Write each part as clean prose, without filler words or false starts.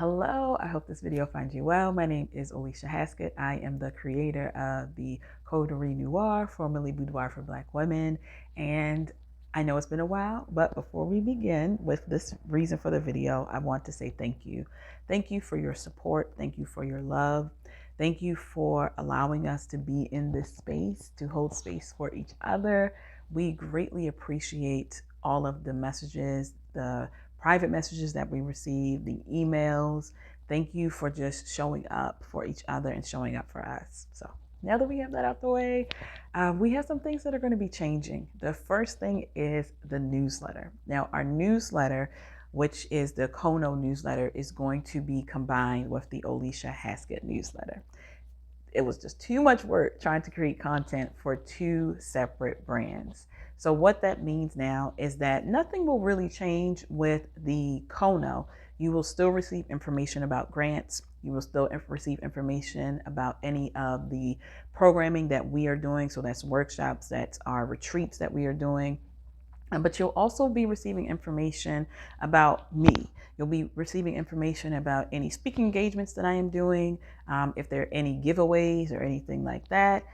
Hello, I hope this video finds you well. My name is Alicia Haskett. I am the creator of the Coterie Noir, formerly Boudoir for Black Women. And I know it's been a while, but before we begin with this reason for the video, I want to say thank you. Thank you for your support. Thank you for your love. Thank you for allowing us to be in this space, to hold space for each other. We greatly appreciate all of the messages, the private messages that we receive, the emails. Thank you for just showing up for each other and showing up for us. So now that we have that out the way, we have some things that are going to be changing. The first thing is the newsletter. Now, our newsletter, which is the Cono newsletter, is going to be combined with the Alicia Haskett newsletter. It was just too much work trying to create content for two separate brands. So what that means now is that nothing will really change with the Cono. You will still receive information about grants. You will still receive information about any of the programming that we are doing. So that's workshops, that's our retreats that we are doing. But you'll also be receiving information about me. You'll be receiving information about any speaking engagements that I am doing, if there are any giveaways or anything like that.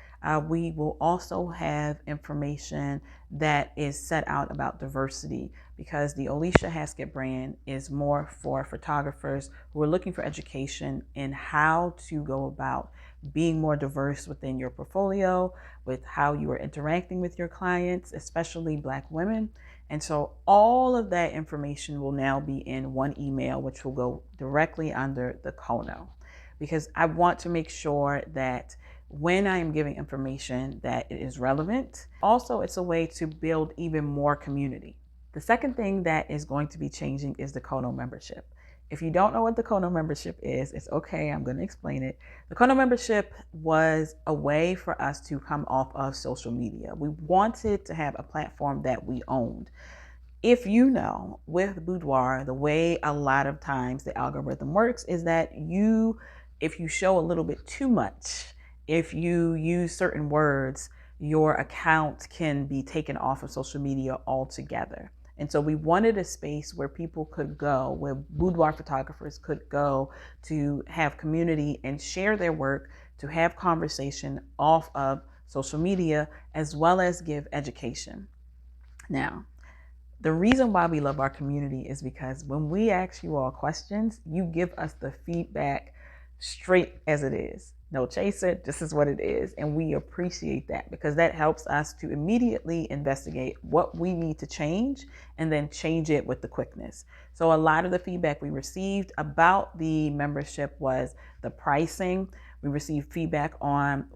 We will also have information that is set out about diversity, because the Alicia Haskett brand is more for photographers who are looking for education in how to go about being more diverse within your portfolio, with how you are interacting with your clients, especially Black women. And so all of that information will now be in one email, which will go directly under the Cono, because I want to make sure that when I am giving information that it is relevant. Also, it's a way to build even more community. The second thing that is going to be changing is the Cono membership. If you don't know what the Cono membership is, it's okay, I'm going to explain it. The Cono membership was a way for us to come off of social media. We wanted to have a platform that we owned. If you know, with Boudoir, the way a lot of times the algorithm works is that if you show a little bit too much, if you use certain words, your account can be taken off of social media altogether. And so we wanted a space where people could go, where boudoir photographers could go to have community and share their work, to have conversation off of social media, as well as give education. Now, the reason why we love our community is because when we ask you all questions, you give us the feedback straight as it is. No chaser, this is what it is. And we appreciate that, because that helps us to immediately investigate what we need to change and then change it with the quickness. So a lot of the feedback we received about the membership was the pricing. We received feedback on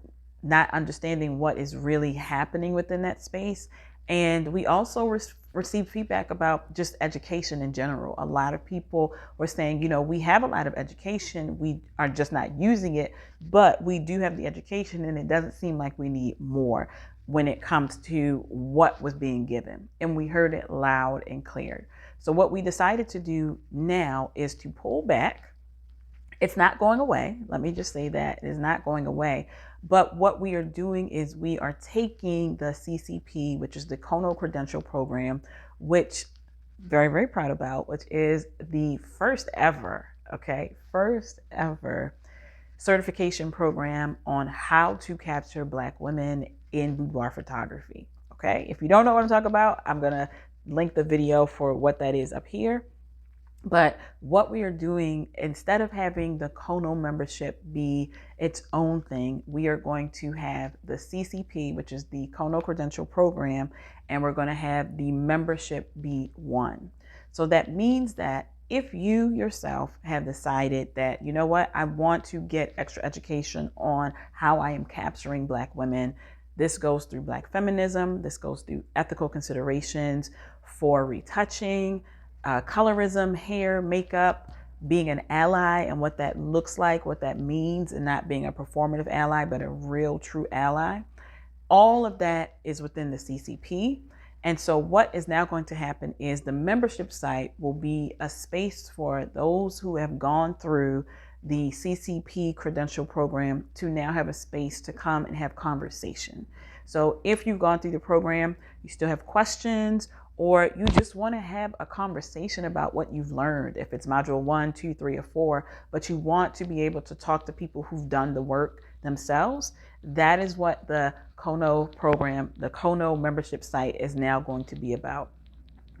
not understanding what is really happening within that space. And we also received feedback about just education in general. A lot of people were saying, we have a lot of education, we are just not using it, but we do have the education and it doesn't seem like we need more when it comes to what was being given. And we heard it loud and clear. So what we decided to do now is to pull back. It's not going away. Let me just say that it is not going away. But what we are doing is we are taking the CCP, which is the Cono Credential program, which very, very proud about, which is the first ever certification program on how to capture Black women in boudoir photography. Okay. If you don't know what I'm talking about, I'm going to link the video for what that is up here. But what we are doing, instead of having the Cono membership be its own thing, we are going to have the CCP, which is the Cono Credential Program, and we're going to have the membership be one. So that means that if you yourself have decided that, you know what, I want to get extra education on how I am capturing Black women, this goes through Black feminism, this goes through ethical considerations for retouching, colorism, hair, makeup, being an ally and what that looks like, what that means, and not being a performative ally, but a real true ally. All of that is within the CCP. And so what is now going to happen is the membership site will be a space for those who have gone through the CCP credential program to now have a space to come and have conversation. So if you've gone through the program, you still have questions, or you just want to have a conversation about what you've learned, if it's module 1, 2, 3, or 4, but you want to be able to talk to people who've done the work themselves, that is what the Cono program, the Cono membership site is now going to be about.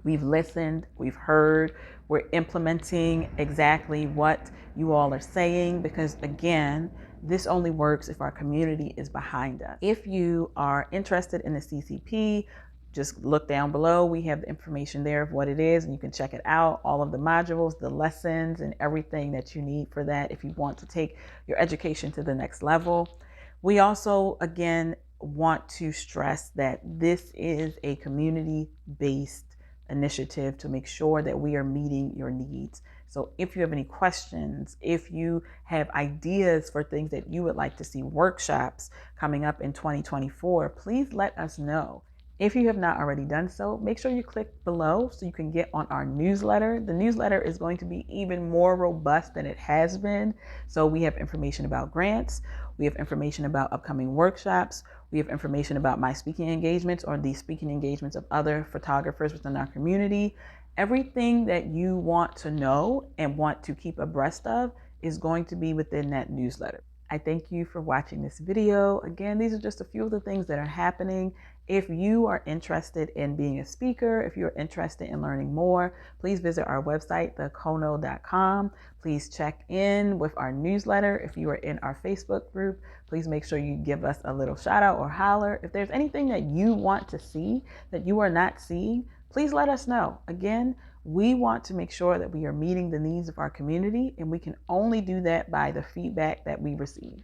We've listened, we've heard, we're implementing exactly what you all are saying, because again, this only works if our community is behind us. If you are interested in the CCP, just look down below. We have the information there of what it is, and you can check it out. All of the modules, the lessons, and everything that you need for that if you want to take your education to the next level. We also, again, want to stress that this is a community-based initiative to make sure that we are meeting your needs. So if you have any questions, if you have ideas for things that you would like to see workshops coming up in 2024, please let us know. If you have not already done so, make sure you click below so you can get on our newsletter. The newsletter is going to be even more robust than it has been. So we have information about grants, we have information about upcoming workshops, we have information about my speaking engagements or the speaking engagements of other photographers within our community. Everything that you want to know and want to keep abreast of is going to be within that newsletter. I thank you for watching this video. Again, these are just a few of the things that are happening. If you are interested in being a speaker, if you're interested in learning more, please visit our website, thecono.com. Please check in with our newsletter. If you are in our Facebook group, please make sure you give us a little shout out or holler. If there's anything that you want to see that you are not seeing, please let us know. Again, we want to make sure that we are meeting the needs of our community, and we can only do that by the feedback that we receive.